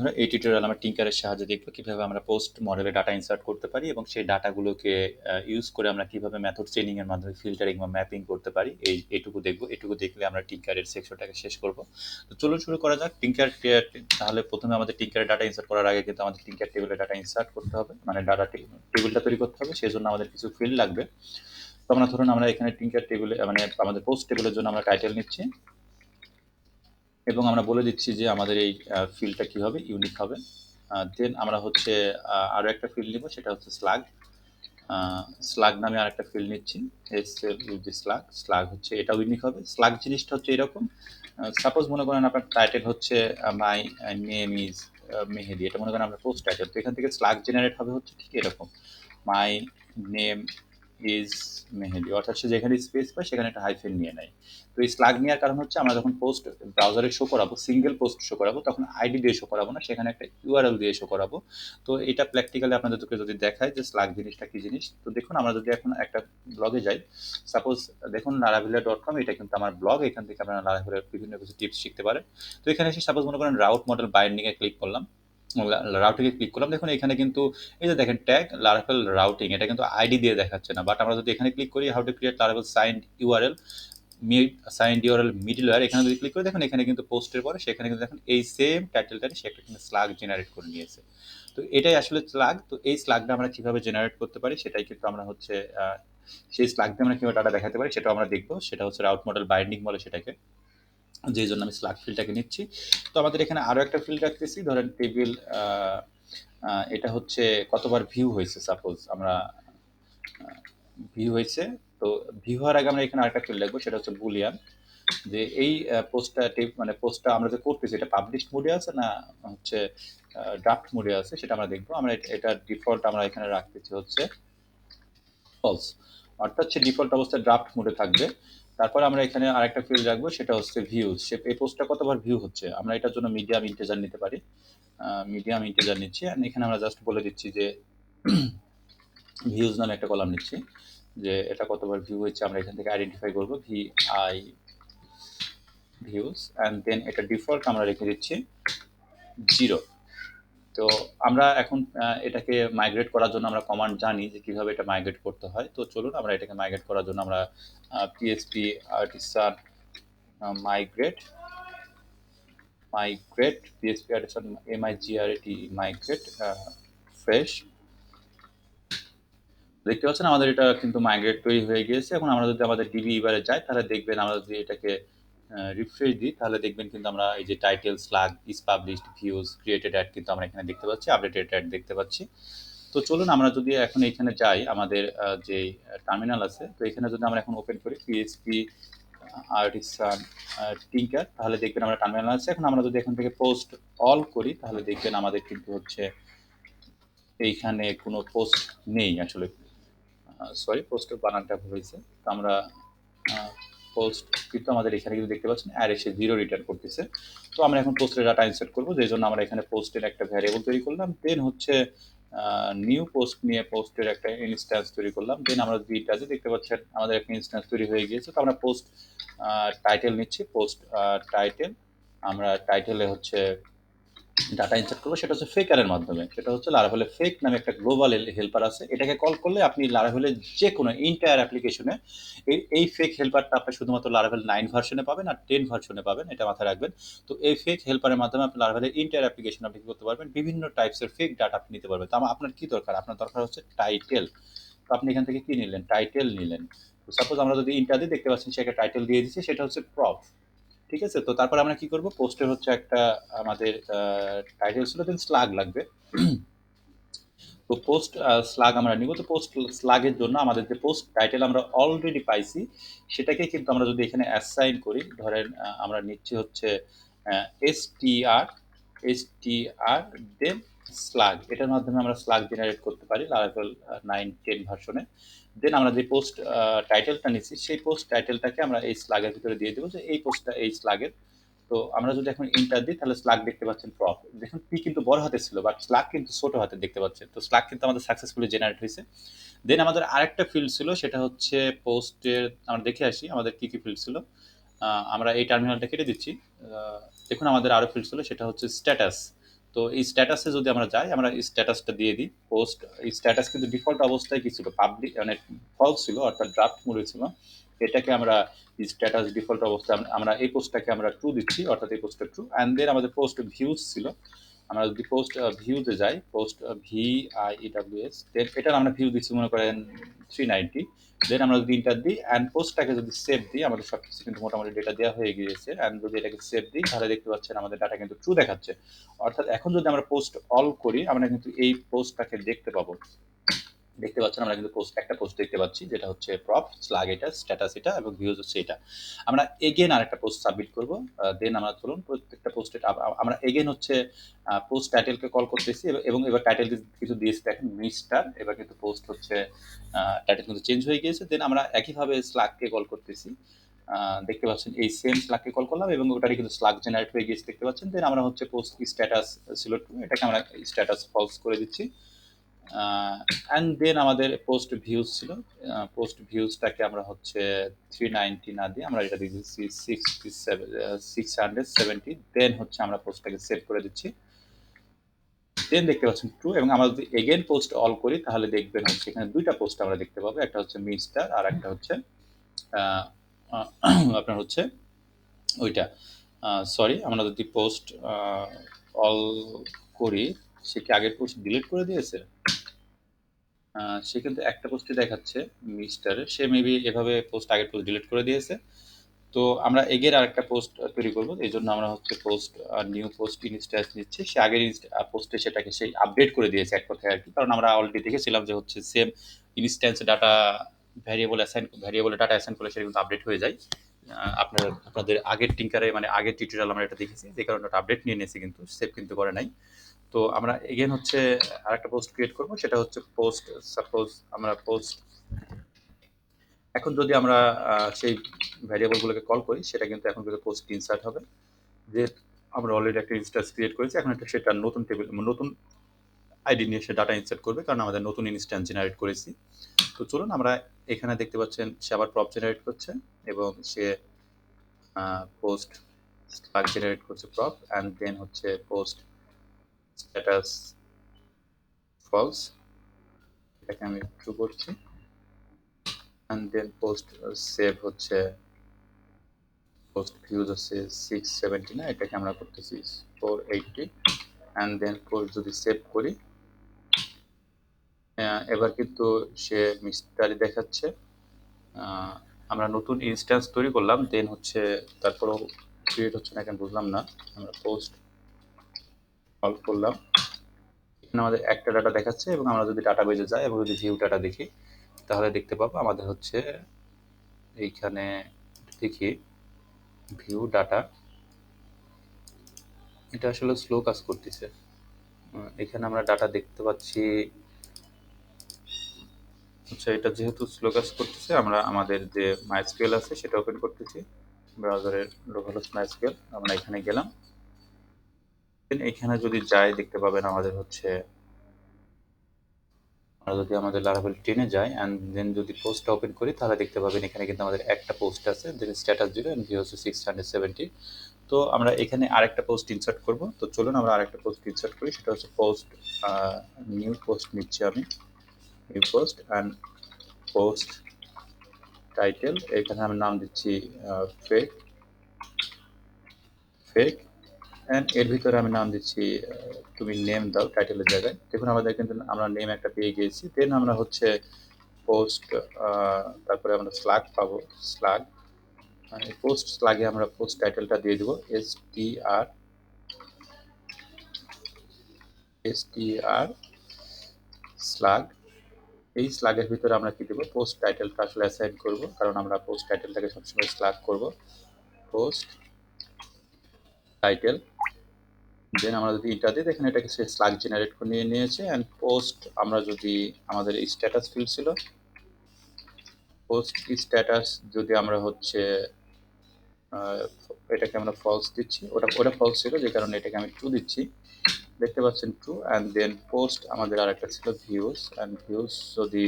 বন্ধুরা, এই টিউটোরিয়াল আমরা টিঙ্কারের সাহায্যে দেখব কিভাবে আমরা পোস্ট মডেলে ডাটা ইনসার্ট করতে পারি এবং সেই ডাটাগুলোকে ইউজ করে আমরা কিভাবে মেথড চেইনিং এর মাধ্যমে ফিল্টারিং বা ম্যাপিং করতে পারি। এইটুকু দেখব। এটুকু দেখলে আমরা টিঙ্কারের সেকশনটাকে শেষ করব। তো চলুন শুরু করা যাক। তাহলে প্রথমে আমাদের টিঙ্কারের ডাটা ইনসার্ট করার আগে কিন্তু আমাদের টিঙ্কার টেবিলে ডাটা ইনসার্ট করতে হবে, মানে ডাটা টেবিলটা তৈরি করতে হবে। সেই জন্য আমাদের কিছু ফিল্ড লাগবে। তো আমরা ধরুন আমরা এখানে টিঙ্কার টেবিলে মানে আমাদের পোস্ট টেবিলের জন্য আমরা টাইটেল নিচ্ছি এবং আমরা বলে দিচ্ছি যে আমাদের এই ফিল্ডটা কী হবে, ইউনিক হবে। দেন আমরা হচ্ছে আরও একটা ফিল্ড নিব, সেটা হচ্ছে স্লাগ। স্লাগ নামে আরেকটা ফিল্ড নিচ্ছি, স্লাগ। স্লাগ হচ্ছে এটাও ইউনিক হবে। স্লাগ জিনিসটা হচ্ছে এরকম, সাপোজ মনে করেন আপনার টাইটেল হচ্ছে মাই নেম ইজ মেহেদি, এটা মনে করেন আমরা পোস্ট টাইটেল। তো এখান থেকে স্লাগ জেনারেট হবে হচ্ছে ঠিক এরকম, মাই নেম ইজ মেহেদি, অর্থাৎ সে যেখানে স্পেস পায় সেখানে একটা হাইফেন নিয়ে নেয়। তো এই স্লাগ নেওয়ার কারণ হচ্ছে আমরা যখন পোস্ট ব্রাউজারে শো করাবো, সিঙ্গেল পোস্ট শো করাবো, তখন আইডি দিয়ে শো করাবো না, সেখানে একটা ইউআরএল দিয়ে শো করাবো। তো এটা প্র্যাকটিক্যালি আপনাদেরকে যদি দেখায় যে স্লাগ জিনিসটা কি জিনিস, তো দেখুন আমরা যদি এখন একটা ব্লগে যাই, সাপোজ দেখুন laravel.com, এটা কিন্তু আমার ব্লগ। এখান থেকে আপনারা লারাভেলের বিভিন্ন কিছু টিপস শিখতে পারেন। তো এখানে এসে সাপোজ মনে করেন রাউট মডেল বাইন্ডিংয়ে ক্লিক করলাম, রাউটিংয়ে ক্লিক করলাম। দেখুন এখানে কিন্তু এই যে দেখেন ট্যাগ লারাভেল রাউটিং, এটা কিন্তু আইডি দিয়ে দেখাচ্ছে না। বাট আমরা যদি এখানে ক্লিক করি how to create Laravel signed URL signed URL middleware, এখানে যদি ক্লিক করি দেখুন এখানে কিন্তু পোস্টের পরে সেখানে কিন্তু দেখুন এই সেম টাইটেলটাকে সে একটা কিন্তু স্লাগ জেনারেট করে নিয়েছে। তো এটাই আসলে স্লাগ। তো এই স্লাগটা আমরা কিভাবে জেনারেট করতে পারি সেটাই কিন্তু আমরা হচ্ছে সেই স্লাগ দিয়ে আমরা কিভাবে ডাটা দেখাতে পারি সেটাও আমরা দেখবো। সেটা হচ্ছে রাউট মডেল বাইন্ডিং বলে সেটাকে, যেই জন্য আমি স্লাগ ফিল্ডটাকে নিচ্ছি। তো আমাদের এখানে আরও একটা ফিল্ড রাখতেছি, ধরেন টেবিল, এটা হচ্ছে কতবার ভিউ হয়েছে। সাপোজ আমরা ভিউ হয়েছে, তো ভিউ হওয়ার আগে আমরা এখানে আরেকটা ফিল্ড রাখবো, সেটা হচ্ছে বুলিয়ান, যে এই পোস্টটা মানে পোস্টটা আমরা যে করতেছি এটা পাবলিশ মোডে আছে না হচ্ছে ড্রাফট মোডে আছে, সেটা আমরা দেখবো। আমরা এটা ডিফল্ট আমরা এখানে রাখতেছি হচ্ছে ফলস, অর্থাৎ সে ডিফল্ট অবস্থায় ড্রাফট মোডে থাকবে। তারপর আমরা এখানে আরেকটা ফিল্ড রাখবো, সেটা হচ্ছে ভিউজ, সে এই পোস্টটা কতবার ভিউ হচ্ছে। আমরা এটার জন্য মিডিয়াম ইন্টিজার নিতে পারি, মিডিয়াম ইন্টিজার নিচ্ছি। আর এখানে আমরা জাস্ট বলে দিচ্ছি যে ভিউজ নামে একটা কলাম নিচ্ছি, যে এটা কতবার ভিউ হচ্ছে আমরা এখান থেকে আইডেন্টিফাই করবো, ভিআই ভিউজ, অ্যান্ড দেন এটা ডিফল্ট আমরা রেখে দিচ্ছি 0। তো আমরা এখন এটাকে মাইগ্রেট করার জন্য আমরা কমান্ড জানি যে কিভাবে এটা মাইগ্রেট করতে হয়। তো চলুন আমরা এটাকে মাইগ্রেট করার জন্য আমরা PSP artisan migrate PSP artisan MIGRAT migrate fresh. দেখতে পাচ্ছেন আমাদের এটা কিন্তু মাইগ্রেট তৈরি হয়ে গিয়েছে। এখন আমরা যদি আমাদের ডিবি এবারে যাই তাহলে দেখবেন, আমরা যদি এটাকে রিফ্রেশ দিই তাহলে দেখবেন কিন্তু আমরা এই যে title slug is published views created add কিন্তু আমরা এখানে দেখতে পাচ্ছি, আপডেটেড অ্যাড দেখতে পাচ্ছি। তো চলুন আমরা যদি এখন এখানে যাই, আমাদের যে টার্মিনাল আছে, তো এখানে যদি আমরা এখন ওপেন করি পিএসপি আর্টিসান টিঙ্কার, তাহলে দেখবেন আমরা টার্মিনাল আছে। এখন আমরা যদি এখান থেকে পোস্ট অল করি তাহলে দেখবেন আমাদের কিন্তু হচ্ছে এইখানে কোনো পোস্ট নেই আসলে। সরি, পোস্টের বানানটা ভুল হয়েছে। তো আমরা পোস্ট কিন্তু আমাদের এখানে কিন্তু দেখতে পাচ্ছেন আর এসে 0 রিটার্ন করতেছে। তো আমরা এখন পোস্টের ডাটা ইনসার্ট করবো, যেই জন্য আমরা এখানে পোস্টের একটা ভ্যারিয়েবল তৈরি করলাম। দেন হচ্ছে নিউ পোস্ট নিয়ে পোস্টের একটা ইনস্ট্যান্স তৈরি করলাম। দেন আমরা দুইটাতে দেখতে পাচ্ছেন আমাদের একটা ইনস্ট্যান্স তৈরি হয়ে গিয়েছে। তো আমরা পোস্ট টাইটেল নিচ্ছি, পোস্ট টাইটেল। আমরা টাইটেলে হচ্ছে ডাটা ইনসার্ট করবো, সেটা হচ্ছে ফেকারের মাধ্যমে। সেটা হচ্ছে লারাভেলের ফেক নামে একটা গ্লোবাল হেল্পার আছে, এটাকে কল করলে আপনি লারাভেলের যে কোনো ইন্টায়ার অ্যাপ্লিকেশনে এই ফেক হেল্পারটা আপনি শুধুমাত্র লারাভেল 9 ভার্সনে পাবেন আর 10 ভার্সনে পাবেন, এটা মাথায় রাখবেন। তো এই ফেক হেল্পারের মাধ্যমে আপনি লারাভেলের ইন্টায়ার অ্যাপ্লিকেশন আপনি কি করতে পারবেন, বিভিন্ন টাইপসের ফেক ডাটা আপনি নিতে পারবেন। তো আপনার কি দরকার, আপনার দরকার হচ্ছে টাইটেল। তো আপনি এখান থেকে কি নিলেন, টাইটেল নিলেন। তো সাপোজ আমরা যদি ইন্টার দিয়ে দেখতে পাচ্ছেন সে একটা টাইটেল দিয়ে দিচ্ছে, সেটা হচ্ছে প্রপ। ঠিক আছে, তো তারপর আমরা কি করব, পোস্টের হচ্ছে একটা আমাদের টাইটেল ছিল, দেন স্লাগ লাগবে। তো পোস্ট স্লাগ আমরা নিব। তো পোস্ট স্লাগের জন্য আমাদের যে পোস্ট টাইটেল আমরা অলরেডি পাইছি সেটাকে কিন্তু আমরা যদি এখানে অ্যাসাইন করি, ধরেন আমরা নিচ্ছি হচ্ছে এসটিআর দেন স্লাগ, এটার মাধ্যমে আমরা স্লাগ জেনারেট করতে পারি লারাভেল 9-10 ভার্সনে। দেন আমরা যে পোস্ট টাইটেলটা নিচ্ছি সেই পোস্ট টাইটেলটাকে আমরা এই স্লাগের ভিতরে দিয়ে দেবো, যে এই পোস্টটা এই স্লাগের। তো আমরা যদি এখন ইন্টার দিই তাহলে স্লাগ দেখতে পাচ্ছেন প্রপ, দেখুন পি কিন্তু বড় হাতে ছিল বাট স্লাগ কিন্তু ছোট হাতে দেখতে পাচ্ছেন। তো স্লাগ কিন্তু আমাদের সাকসেসফুলি জেনারেট হয়েছে। দেন আমাদের আরেকটা ফিল্ড ছিল, সেটা হচ্ছে পোস্টের, আমরা দেখে আসি আমাদের কি কি ফিল্ড ছিল। আমরা এই টার্মিনালটা কেটে দিচ্ছি। দেখুন আমাদের আরো ফিল্ড ছিল, সেটা হচ্ছে স্ট্যাটাস। তো এই স্ট্যাটাসে যদি আমরা যাই, আমরা স্ট্যাটাসটা দিয়ে দিই পোস্ট। স্ট্যাটাস কিন্তু ডিফল্ট অবস্থায় কি ছিল, পাবলিক মানে ফলস ছিল, অর্থাৎ ড্রাফট মোডে ছিল। এটাকে আমরা স্ট্যাটাস ডিফল্ট অবস্থায় আমরা এই পোস্টটাকে আমরা ট্রু দিচ্ছি, অর্থাৎ এই পোস্টটা ট্রু। অ্যান্ড দেন আমাদের পোস্ট ভিউজ ছিল, আমরা যদি পোস্ট ভিউতে যাই, পোস্ট VIEWS, দেন এটার আমরা ভিউ দিচ্ছি মনে করেন 390। দেন আমরা যদি ইন্টার দিই অ্যান্ড পোস্টটাকে যদি সেভ দিই, আমাদের সব কিছু কিন্তু মোটামুটি ডেটা দেওয়া হয়ে গিয়েছে। অ্যান্ড যদি এটাকে সেভ দিই তাহলে দেখতে পাচ্ছেন আমাদের ডাটা কিন্তু ট্রু দেখাচ্ছে। অর্থাৎ এখন যদি আমরা পোস্ট অল করি, আমরা কিন্তু এই পোস্টটাকে দেখতে পাবো। দেখতে পাচ্ছেন আমরা কিন্তু একটা পোস্ট দেখতে পাচ্ছি, যেটা হচ্ছে প্রপ স্ল্যাগ, এটা স্ট্যাটাস এটা, এবং ভিউজ হচ্ছে এটা। আমরা এগেন আরেকটা পোস্ট সাবমিট করব। দেন আমরা চলুন প্রত্যেকটা পোস্টে আমরা এগেন হচ্ছে পোস্ট টাইটেলকে কল করতেছি, এবং এবার টাইটেল কিছু দিয়েছি দেখেন মিস্টার। এবার কিন্তু পোস্ট হচ্ছে টাইটেল কিন্তু চেঞ্জ হয়ে গিয়েছে। দেন আমরা একইভাবে স্ল্যাগকে কল করতেছি, দেখতে পাচ্ছেন এই সেম স্ল্যাগকে কল করলাম এবং ওটারই কিন্তু স্ল্যাগ জেনারেট হয়ে গিয়েছে দেখতে পাচ্ছেন। দেন আমরা হচ্ছে পোস্ট স্ট্যাটাস ছিল টু, এটাকে আমরা স্ট্যাটাস ফলস করে দিচ্ছি। অ্যান্ড দেন আমাদের পোস্ট ভিউজ ছিল, পোস্ট ভিউজটাকে আমরা হচ্ছে 390 না দিয়ে আমরা এটা দিয়ে দিচ্ছি 670। দেন হচ্ছে আমরা পোস্টটাকে সেভ করে দিচ্ছি। দেন দেখতে পাচ্ছেন ট্রু, এবং আমরা যদি এগেন পোস্ট অল করি তাহলে দেখবেন হচ্ছে এখানে দুইটা পোস্ট আমরা দেখতে পাবো, একটা হচ্ছে মিস্টার আর একটা হচ্ছে আপনার হচ্ছে ওইটা। সরি, আমরা যদি পোস্ট অল করি, সে কি আগের পোস্ট ডিলিট করে দিয়েছে? সে কিন্তু একটা পোস্টই দেখাচ্ছে মিস্টারের, সে মেবি এভাবে পোস্ট আগের পোস্ট ডিলিট করে দিয়েছে। তো আমরা এগের আরেকটা পোস্ট তৈরি করব, এই জন্য আমরা হচ্ছে পোস্ট নিউ পোস্ট ইনস্ট্যান্স নিচ্ছি। সে আগের পোস্টে সেটাকে সেই আপডেট করে দিয়েছে এক কথায় আর কি, কারণ আমরা অলরেডি দেখেছিলাম যে হচ্ছে সেম ইনস্ট্যান্স ডাটা ভ্যারিয়েবলে ডাটা অ্যাসাইন করলে সেটা কিন্তু আপডেট হয়ে যায়। আপনাদের আগের টিঙ্কারে মানে আগের টিউটোরিয়াল আমরা এটা দেখেছি, যে কারণে ওটা আপডেট নিয়ে নিয়েছি, কিন্তু সেভ কিন্তু করে নাই। তো আমরা এগেন হচ্ছে আরেকটা পোস্ট ক্রিয়েট করব, সেটা হচ্ছে পোস্ট সাপোজ আমরা পোস্ট। এখন যদি আমরা সেই ভ্যারিয়েবলগুলোকে কল করি, সেটা কিন্তু এখন কিন্তু পোস্ট ইনসার্ট হবে। যে আমরা অলরেডি একটা ইনস্ট্যান্স ক্রিয়েট করেছি, এখন একটা সেটা নতুন টেবিল নতুন আইডি নিয়ে সে ডাটা ইনসার্ট করবে, কারণ আমাদের নতুন ইনস্ট্যান্স জেনারেট করেছি। তো চলুন আমরা এখানে দেখতে পাচ্ছেন সে আবার প্রপ জেনারেট করছে, এবং সে পোস্ট স্ল্যাগ জেনারেট করছে প্রপ, অ্যান্ড দেন হচ্ছে পোস্ট স্ট্যাটাস ফলস, এটাকে আমি ট্রু করছি। অ্যান্ড দেন পোস্ট সেভ হচ্ছে পোস্ট ভিউজ হচ্ছে 670 না, এটাকে আমরা করতেছি 480। অ্যান্ড দেন পোস্ট যদি সেভ করি, এবার কিন্তু সে মিস্টারি দেখাচ্ছে। আমরা নতুন ইনস্ট্যান্স তৈরি করলাম, দেন হচ্ছে তারপরেও ক্রিয়েট হচ্ছে না কেন বুঝলাম না। আমরা পোস্ট কল করলাম, এখানে আমাদের একটা ডাটা দেখাচ্ছে, এবং আমরা যদি ডাটা বেজে যাই এবং যদি ভিউ ডাটা দেখি, তাহলে দেখতে পাবো আমাদের হচ্ছে এইখানে দেখি ভিউ ডাটা, এটা আসলে স্লো কাজ করতেছে। এখানে আমরা ডাটা দেখতে পাচ্ছি, আচ্ছা এটা যেহেতু স্লো কাজ করতেছে, আমরা আমাদের যে মাইস্কুয়েল আছে সেটা ওপেন করতেছি, ব্রাউজারের লোকালহোস্ট মাইস্কুয়েল, আমরা এখানে গেলাম। এখানে যদি যাই দেখতে পাবেন আমাদের হচ্ছে, আমরা যদি আমাদের লারাভেল 10-এ যাই অ্যান্ড দেন যদি পোস্টটা ওপেন করি, তাহলে দেখতে পাবেন এখানে কিন্তু আমাদের একটা পোস্ট আছে, যেটা স্ট্যাটাস 0 এন্ড ভিউ হচ্ছে 670। তো আমরা এখানে আরেকটা পোস্ট ইনসার্ট করব। তো চলুন আমরা আরেকটা পোস্ট ইনসার্ট করি, সেটা হচ্ছে পোস্ট নিউ পোস্ট নিচ্ছি আমি, new post and post title, এখানে আমি নাম দিচ্ছি ফেক ফেক, অ্যান্ড এর ভিতরে আমি নাম দিচ্ছি তুমি নেম দাও টাইটেলের জায়গায়। দেখুন আমাদের কিন্তু আমরা নেম একটা পেয়ে গিয়েছি। দেন আমরা হচ্ছে পোস্ট, তারপরে আমরা স্ল্যাগ পাবো, স্ল্যাগ পোস্ট স্ল্যাগে আমরা পোস্ট টাইটেলটা দিয়ে দেবো STR স্ল্যাগ। এই স্ল্যাগের ভিতরে আমরা কি দেবো, পোস্ট টাইটেলটা আসলে অ্যাসাইন করব, কারণ আমরা পোস্ট টাইটেলটাকে সবসময় স্ল্যাগ করব, পোস্ট টাইটেল। দেন আমরা যদি এটা দিই, দেখেন এটাকে সে স্ল্যাগ জেনারেট করে নিয়ে নিয়েছে। অ্যান্ড পোস্ট আমরা যদি আমাদের স্ট্যাটাস ফিল্ড ছিল, পোস্ট স্ট্যাটাস যদি আমরা হচ্ছে এটাকে আমরা ফলস দিচ্ছি, ওটা ফলস ছিল, যে কারণে এটাকে আমি ট্রু দিচ্ছি, দেখতে পাচ্ছেন ট্রু। অ্যান্ড দেন পোস্ট আমাদের আর একটা ছিল ভিউজ, অ্যান্ড ভিউজ যদি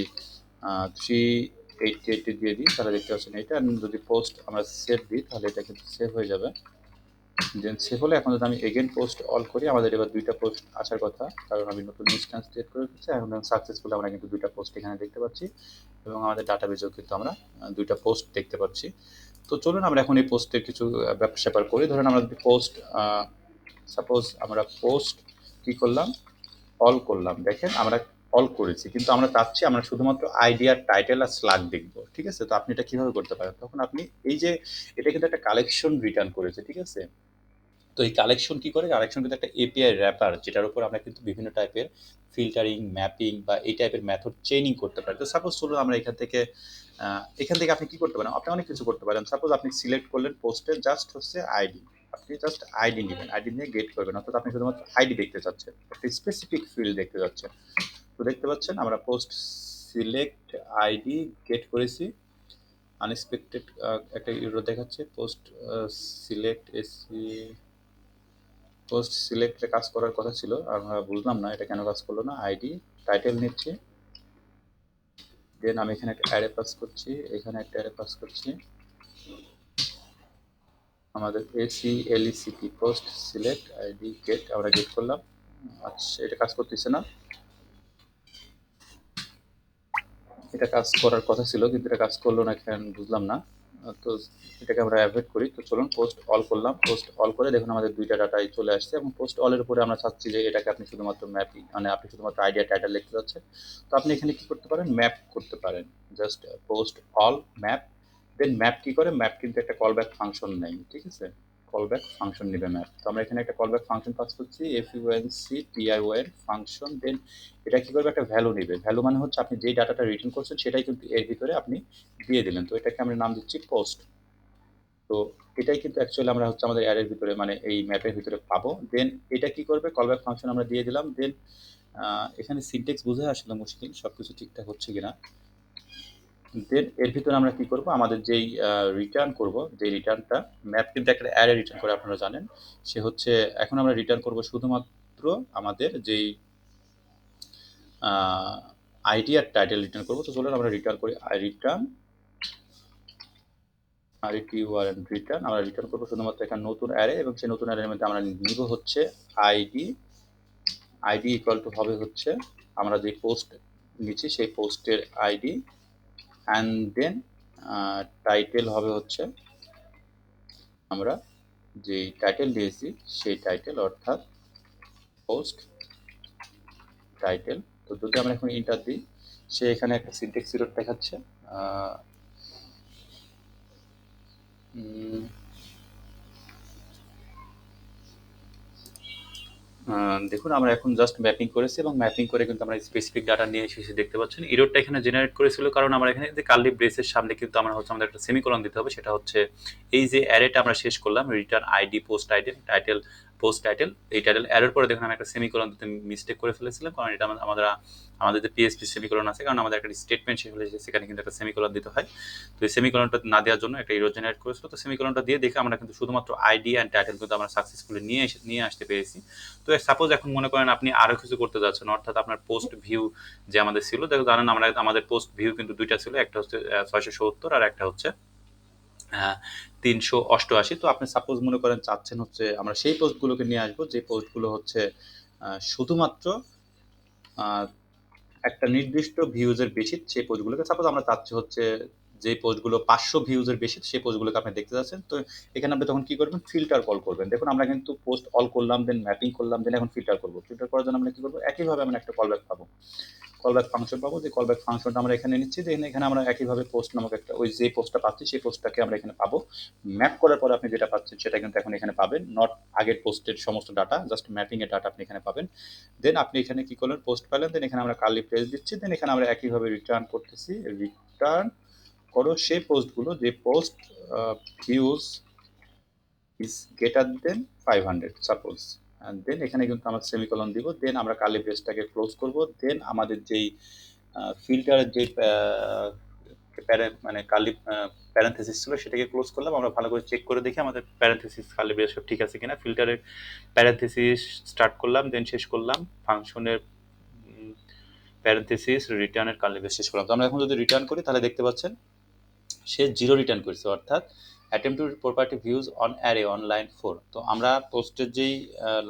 380 দিয়ে দিই তাহলে দেখতে পাচ্ছেন এটা। অ্যান্ড যদি পোস্ট আমরা সেভ দিই তাহলে এটা কিন্তু সেভ হয়ে যাবে। দেন সেভ হলে এখন যদি আমি এগেন পোস্ট অল করি, আমাদের এবার দুইটা পোস্ট আসার কথা, কারণ আমি নতুন ইনস্ট্যান্স ক্রিয়েট করে দিচ্ছি। এখন সাকসেসফুল আমরা কিন্তু দুইটা পোস্ট এখানে দেখতে পাচ্ছি এবং আমাদের ডাটাবেজেও কিন্তু আমরা দুইটা পোস্ট দেখতে পাচ্ছি। তো চলুন আমরা এখন এই পোস্টের কিছু ব্যাপার স্যাপার করি। ধরেন আমরা যদি পোস্ট সাপোজ আমরা পোস্ট কি করলাম, অল করলাম, দেখেন আমরা অল করেছি, কিন্তু আমরা চাচ্ছি আমরা শুধুমাত্র আইডি আর টাইটেল আর স্লাগ দেখবো, ঠিক আছে? তো আপনি এটা কিভাবে করতে পারেন, তখন আপনি এই যে এটা কিন্তু একটা কালেকশন রিটার্ন করেছে, ঠিক আছে? তো এই কালেকশন কি করে, কালেকশন কিন্তু একটা এপিআই র্যাপার, যেটার উপর আমরা কিন্তু বিভিন্ন টাইপের ফিল্টারিং, ম্যাপিং বা এই টাইপের মেথড চেইনিং করতে পারি। তো সাপোজ চলুন আমরা এখান থেকে আপনি কি করতে পারেন, আপনি অনেক কিছু করতে পারেন। সাপোজ আপনি সিলেক্ট করলেন পোস্টের জাস্ট হচ্ছে আইডি, আপনি জাস্ট আইডি নেবেন, আইডি নিয়ে গেট করবেন, অর্থাৎ আপনি শুধুমাত্র আইডি দেখতে চাচ্ছেন, একটা স্পেসিফিক ফিল্ড দেখতে যাচ্ছেন। তো দেখতে পাচ্ছেন আমরা পোস্ট সিলেক্ট আইডি গেট করেছি, আনএক্সপেক্টেড একটা ইউরো দেখাচ্ছে। পোস্ট সিলেক্ট এসি, পোস্ট সিলেক্টে কাজ করার কথা ছিল, আমরা বুঝলাম না এটা কেন কাজ করলো না। আইডি টাইটেল নিচ্ছি, দেন আমি এখানে একটা অ্যারে পাস করছি, এখানে একটা অ্যারে পাস করছি, আমাদের এসি এলইসিটি পোস্ট সিলেক্ট আইডি গেট, আমরা গেট করলাম। আচ্ছা এটা কাজ করতেছে না, এটা কাজ করার কথা ছিল কিন্তু এটা কাজ করলো না কেন বুঝলাম না। তো এটাকে আমরা অ্যাভয়েড করি। তো চলুন পোস্ট অল করলাম, পোস্ট অল করে দেখুন আমাদের দুইটা ডাটাই চলে আসছে এবং পোস্ট অলের উপরে আমরা চাচ্ছি যে এটাকে আপনি শুধুমাত্র ম্যাপিং, মানে আপনি শুধুমাত্র আইডিয়া টাইটেল লিখতে যাচ্ছেন। তো আপনি এখানে কি করতে পারেন, ম্যাপ করতে পারেন, জাস্ট পোস্ট অল ম্যাপ। দেন ম্যাপ কি করে, ম্যাপ কিন্তু একটা কল ব্যাক ফাংশন নেই, ঠিক আছে? কল ব্যাক ফাংশন নেবে ম্যাপ। তো আমরা এখানে একটা কল ব্যাক ফাংশন পাস করছি, এফইউএনসি টিআইওএন ফাংশন। দেন এটা কি করবে, একটা ভ্যালু নেবে, ভ্যালু মানে হচ্ছে আপনি যেই ডাটাটা রিটার্ন করছেন সেটাই কিন্তু এর ভিতরে আপনি দিয়ে দিলেন। তো এটাকে আমরা নাম দিচ্ছি পোস্ট। তো এটাই কিন্তু অ্যাকচুয়ালি আমরা হচ্ছে আমাদের অ্যারের ভিতরে মানে এই ম্যাপের ভিতরে পাবো। দেন এটা কি করবে, কলব্যাক ফাংশন আমরা দিয়ে দিলাম। দেন এখানে সিনটেক্স বোঝা আসলে মুশকিল, সবকিছু ঠিকঠাক হচ্ছে কিনা। দেন এর ভিতরে আমরা কি করব, আমাদের যেই রিটার্ন করব, যে রিটার্নটা, ম্যাপ কিন্তু একটা অ্যারে রিটার্ন করে আপনারা জানেন, সে হচ্ছে এখন আমরা রিটার্ন করব শুধুমাত্র আমাদের যেই আইডি আর টাইটেল রিটার্ন করবো। তো চলুন আমরা রিটার্ন করি, রিটার্ন রিটার্ন, আমরা রিটার্ন করবো শুধুমাত্র একটা নতুন অ্যারে এবং সেই নতুন অ্যারের মধ্যে আমরা নিব হচ্ছে আইডি। আইডি ইকুয়াল টু হবে হচ্ছে আমরা যে পোস্ট নিচ্ছি সেই পোস্টের আইডি, অ্যান্ড দেন টাইটেল হবে হচ্ছে আমরা যে টাইটেল দিয়েছি সেই টাইটেল, অর্থাৎ পোস্ট টাইটেল। তো যদি আমরা এখন ইন্টার দিই, সে এখানে একটা সিনটেক্স এরর দেখাচ্ছে। দেখুন আমরা এখন জাস্ট ম্যাপিং করেছি এবং ম্যাপিং করে কিন্তু আমরা স্পেসিফিক ডাটা নিয়ে এসেছি, দেখতে পাচ্ছেন এররটা এখানে জেনারেট করেছিল কারণ আমরা এখানে যে কার্লি ব্রেসের সামনে কিন্তু আমরা হচ্ছে আমাদের একটা সেমিকোলন দিতে হবে, সেটা হচ্ছে এই যে অ্যারেটা আমরা শেষ করলাম, return ID post title title post title, এই টাইটেল অ্যারের পরে দেখুন আমি একটা সেমিকোলন দিতে মিস্টেক করে ফেলেছিলাম, কারণ এটা আমাদের আমাদের যে পিএসপি সেমিকোলন আছে, কারণ আমাদের একটা স্টেটমেন্ট শেষ হলে সেখানে কিন্তু একটা সেমিকোলন দিতে হয়। তো এই সেমিকোলনটা না দেওয়ার জন্য একটা এরর জেনারেট করেছিল। তো সেমিকোলনটা দিয়ে দেখে আমরা কিন্তু শুধুমাত্র আইডি অ্যান্ড টাইটেল কিন্তু আমরা সাকসেসফুলি নিয়ে আসতে পেরেছি। তো সাপোজ এখন মনে করেন আপনি আরো কিছু করতে যাচ্ছেন, অর্থাৎ আপনার পোস্ট ভিউ যে আমাদের ছিল, দেখো জানেন আমরা আমাদের পোস্ট ভিউ কিন্তু দুইটা ছিল, একটা হচ্ছে 670 আর একটা হচ্ছে 388। তো আপনি সাপোজ মনে করেন চাচ্ছেন হচ্ছে আমরা সেই পোস্টগুলোকে নিয়ে আসবো যে পোস্টগুলো হচ্ছে শুধুমাত্র একটা নির্দিষ্ট ভিউজের বেশি, সেই পোস্টগুলোকে সাপোজ আমরা চাচ্ছি হচ্ছে যে পোস্টগুলো 500 ভিউজের বেশি সেই পোস্টগুলোকে আপনি দেখতে যাচ্ছেন। তো এখানে আপনি তখন কি করবেন, ফিল্টার কল করবেন। দেখুন আমরা কিন্তু পোস্ট অল করলাম, দেন ম্যাপিং করলাম, দেন এখন ফিল্টার করবো। ফিল্টার করার জন্য আমরা কি করবো, একইভাবে আমরা একটা কলব্যাক পাবো, কলব্যাক ফাংশন পাবো। যে কলব্যাক ফাংশনটা আমরা এখানে নিচ্ছি, যে এখানে আমরা একইভাবে পোস্ট নামক একটা ওই যে পোস্টটা পাচ্ছি সেই পোস্টটাকে আমরা এখানে পাবো। ম্যাপ করার পরে আপনি যেটা পাচ্ছেন সেটা কিন্তু এখন এখানে পাবেন, নট আগের পোস্টের সমস্ত ডাটা, জাস্ট ম্যাপিং এর ডাটা আপনি এখানে পাবেন। দেন আপনি এখানে কি করলেন, পোস্ট পেলেন, দেন এখানে আমরা কার্লি প্রেস দিচ্ছি, দেন এখানে আমরা একইভাবে রিটার্ন করতেছি, রিটার্ন করো সেই পোস্টগুলো যে post views is greater than 500 suppose. Then এখানে কিন্তু আমরা সেমিকলন দিব, দেন আমরা কার্লি ব্রেসটাকে ক্লোজ করব। দেন আমাদের যেই ফিল্টারের যে মানে কার্লি প্যারেন্থেসিস ছিল সেটাকে ক্লোজ করলাম। আমরা ভালো করে চেক করে দেখি আমাদের প্যারেন্থেসিস কার্লি ব্রেস সব ঠিক আছে কিনা। ফিল্টারের প্যারেন্থেসিস স্টার্ট করলাম, দেন শেষ করলাম ফাংশনের প্যারেন্থেসিস রিটার্নের কার্লি ব্রেস শেষ করলাম। তো আমরা এখন যদি রিটার্ন করি তাহলে দেখতে পাচ্ছেন সে 0 রিটার্ন করেছে, অর্থাৎ attempt to property views on array on line 4। তো আমরা পোস্টের যেই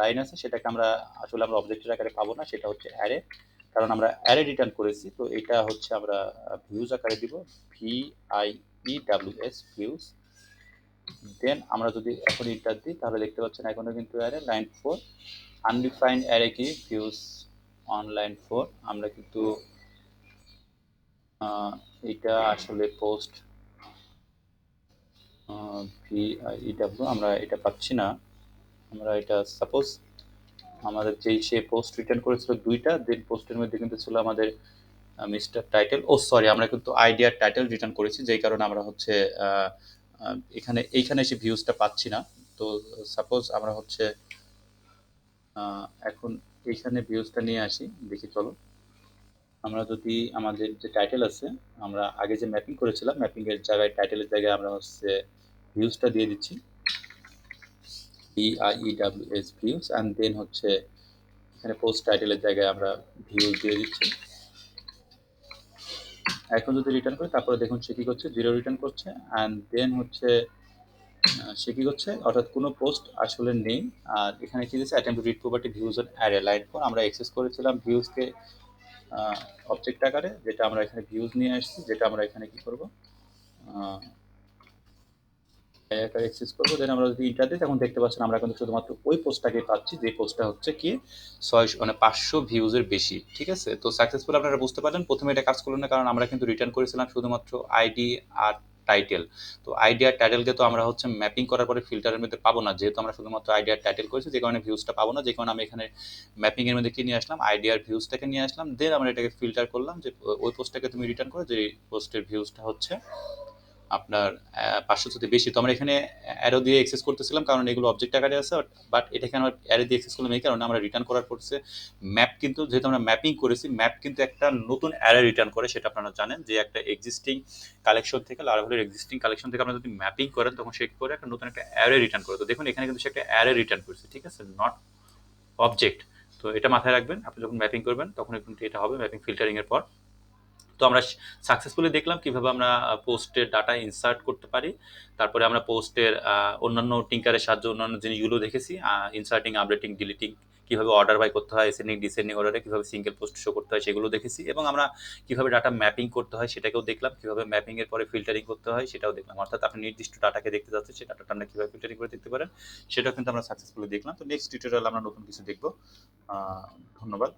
লাইন আছে সেটাকে আমরা আসলে আমরা অবজেক্টের আকারে পাবো না, সেটা হচ্ছে অ্যারে, কারণ আমরা অ্যারে রিটার্ন করেছি। তো এটা হচ্ছে আমরা ভিউজ আকারে দিব, ভিআইইডব্লিউএস ভিউজ। দেন আমরা যদি এখন ইন্টার দিই তাহলে দেখতে পাচ্ছেন এখনো কিন্তু অ্যারে লাইন 4। আনডিফাইন্ড অ্যারে কি ভিউজ অন লাইন 4, আমরা কিন্তু এটা আসলে পোস্ট ভিআইইডব্লিউ আমরা এটা পাচ্ছি না। আমরা এটা সাপোজ আমাদের যেই সে পোস্ট রিটার্ন করেছিল দুইটা, দেন পোস্টের মধ্যে কিন্তু ছিল আমাদের মিস্টার টাইটেল, ও সরি আমরা কিন্তু আইডিয়ার টাইটেল রিটার্ন করেছি, যেই কারণে আমরা হচ্ছে এইখানে এসে ভিউজটা পাচ্ছি না। তো সাপোজ আমরা হচ্ছে এখন এইখানে ভিউজটা নিয়ে আসি, দেখি চলো। আমরা যদি আমাদের যে টাইটেল আছে, আমরা আগে যে ম্যাপিং করেছিলাম, ম্যাপিং এর জায়গায় টাইটেলের জায়গায় আমরা হচ্ছে ভিউজটা দিয়ে দিচ্ছি, ভিআইইডব্লিউএস ভিউজ, অ্যান্ড দেন হচ্ছে এখানে পোস্ট টাইটেলের জায়গায় আমরা ভিউজ দিয়ে দিচ্ছি। এখন যদি রিটার্ন করি তারপরে দেখুন সে কি করছে, 0 রিটার্ন করছে, অ্যান্ড দেন হচ্ছে সে কি করছে, অর্থাৎ কোনো পোস্ট আসলে নেই। আর এখানে কি দিচ্ছে, attempt to read property views on array line 4, আমরা এক্সেস করেছিলাম ভিউজকে অবজেক্ট আকারে, যেটা আমরা এখানে ভিউজ নিয়ে আসছি, যেটা আমরা এখানে কি করব, আকারে এক্সেস করবো। দেন আমরা যদি ইন্টার দিই তখন দেখতে পাচ্ছেন আমরা কিন্তু শুধুমাত্র ওই পোস্টটাকে পাচ্ছি যে পোস্টটা হচ্ছে কি 600 মানে 500 ভিউজের বেশি। ঠিক আছে, তো সাকসেসফুল আপনারা বুঝতে পারলেন প্রথমে এটা কাজ করলো না, কারণ আমরা কিন্তু রিটার্ন করেছিলাম শুধুমাত্র আইডি আর টাইটেল। তো আইডি আর টাইটেলকে তো আমরা হচ্ছে ম্যাপিং করার পরে ফিল্টারের মধ্যে পাবো না, যেহেতু আমরা শুধুমাত্র আইডি আর টাইটেল করেছি, যে কারণে ভিউজটা পাবো না, যে কারণে আমি এখানে ম্যাপিং এর মধ্যে কি নিয়ে আসলাম, আইডি আর ভিউজটাকে নিয়ে আসলাম। দেন আমরা এটাকে ফিল্টার করলাম যে ওই পোস্টটাকে তুমি রিটার্ন করো যে পোস্টের ভিউজটা হচ্ছে আপনার 500 থেকে বেশি। তো আমরা এখানে অ্যারো দিয়ে এক্সেস করতেছিলাম কারণ এগুলো অবজেক্ট আকারে আছে, বাট এটাকে আমরা অ্যারে দিয়ে এক্সেস করলাম এই কারণে আমরা রিটার্ন করার পড়ছে ম্যাপ, কিন্তু যেহেতু আমরা ম্যাপিং করেছি, ম্যাপ কিন্তু একটা নতুন অ্যারে রিটার্ন করে, সেটা আপনারা জানেন যে একটা এক্সিস্টিং কালেকশন থেকে, লারাভেলের এক্সিস্টিং কালেকশন থেকে আপনারা যদি ম্যাপিং করেন তখন সে করে একটা নতুন একটা অ্যারে রিটার্ন করে। তো দেখুন এখানে কিন্তু সে একটা অ্যারে রিটার্ন করছে, ঠিক আছে, নট অবজেক্ট। তো এটা মাথায় রাখবেন, আপনি যখন ম্যাপিং করবেন তখন কিন্তু এটা হবে ম্যাপিং ফিল্টারিং এর পর। তো আমরা সাকসেসফুলি দেখলাম কিভাবে আমরা পোস্টের ডাটা ইনসার্ট করতে পারি, তারপরে আমরা পোস্টের অন্যান্য টিঙ্কারের সাহায্যে অন্যান্য জিনিসগুলো দেখেছি, ইনসার্টিং, আপডেটিং, ডিলিটিং, কিভাবে অর্ডার বাই করতে হয়, এসেন্ডিং ডিসেন্ডিং অর্ডারে কিভাবে সিঙ্গেল পোস্ট শো করতে হয় সেগুলো দেখেছি, এবং আমরা কিভাবে ডাটা ম্যাপিং করতে হয় সেটাকেও দেখলাম, কিভাবে ম্যাপিং এর পরে ফিল্টারিং করতে হয় সেটাও দেখলাম, অর্থাৎ আপনি নির্দিষ্ট ডাটাকে দেখতে যাচ্ছেন সেই ডাটাটা আমরা কিভাবে ফিল্টারিং করে দেখতে পারেন সেটাও কিন্তু আমরা সাকসেসফুলি দেখলাম। তো নেক্সট টিউটোরিয়াল আমরা নতুন কিছু দেখবো। ধন্যবাদ।